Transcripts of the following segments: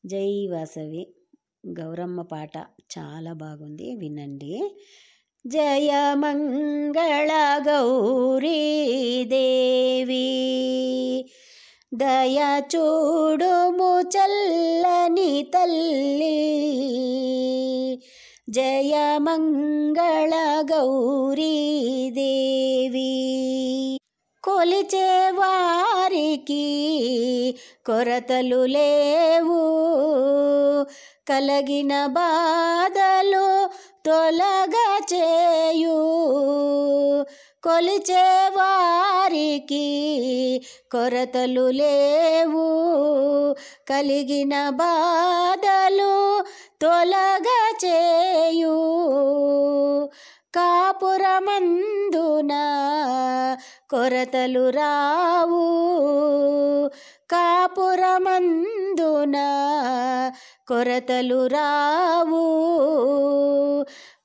జై వాసవి గౌరమ్మ పాట చాలా బాగుంది, వినండి. జయ మంగళ గౌరీ దేవి, దయ చూడుము చల్లని తల్లి. జయ మంగళ గౌరీ దేవి, కొలిచే వారికి కొరతలు లేవు, కలిగిన బాధలు తొలగా చేయు. కొలిచే వారికి కొరతలు లేవు, కలిగిన బాధలు తొలగా చేయు. కాపురమందున కొరతలు రావు, కాపురమందున కొరతలు రావు.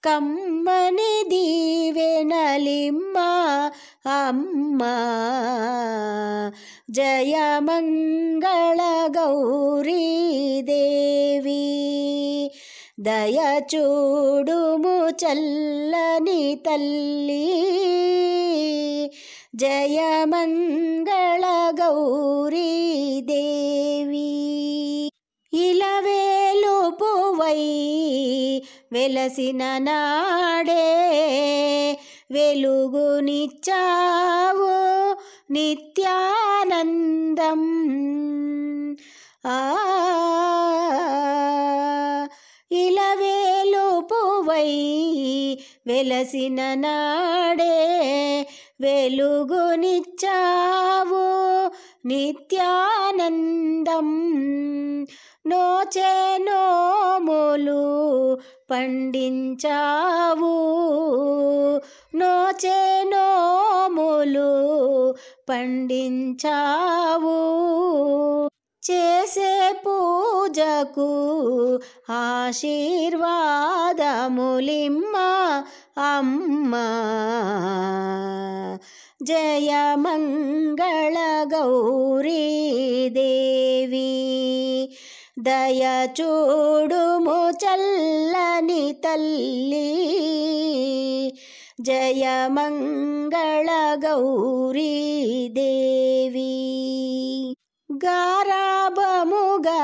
కమ్మని దీవెనలిమ్మ అమ్మ, జయ మంగళ గౌరీ దేవి. దయ చూడుము చల్లని తల్లి, జయ మంగళ గౌరీ దేవి. ఇలవేలు పువ్వై వెలసిన నాడే వెలుగునిచ్చావు నిత్యానందం. ఇలవేలు పువ్వై వెలసిన నాడే వెలుగునిచ్చావు నిత్యానందం. నోచే నోములు పండించావు, నోచే నోములు పండించావు. చేసే పూజకు ఆశీర్వాదములిమ్మ అమ్మ, జయ మంగళ గౌరీ దేవి. దయ చూడుము చల్లని తల్లి, జయ మంగళ గౌరీ దేవి. గారాబముగా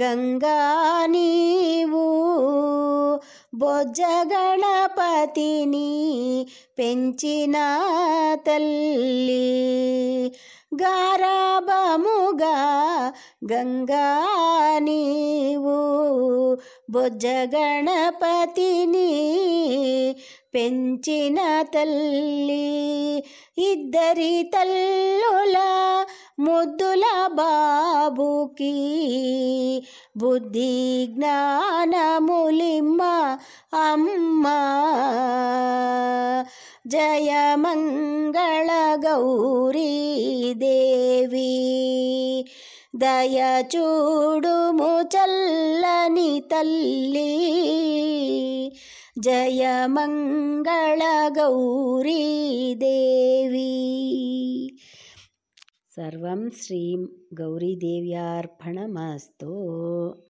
గంగా నీవు బొజ్జ గణపతిని పెంచిన తల్లి. గారాబముగా గంగా నీవు బొజ్జ గణపతిని పెంచిన తల్లి. ఇద్దరి తల్లుల ముద్దుల బాబుకి బుద్ధి జ్ఞానములిమ్మ అమ్మ, జయ మంగళ గౌరీ దేవి. దయ చూడుము చల్లని తల్లి, జయ మంగళ గౌరీ దేవి. సర్వం శ్రీ గౌరీదేవ్యార్పణమస్తు.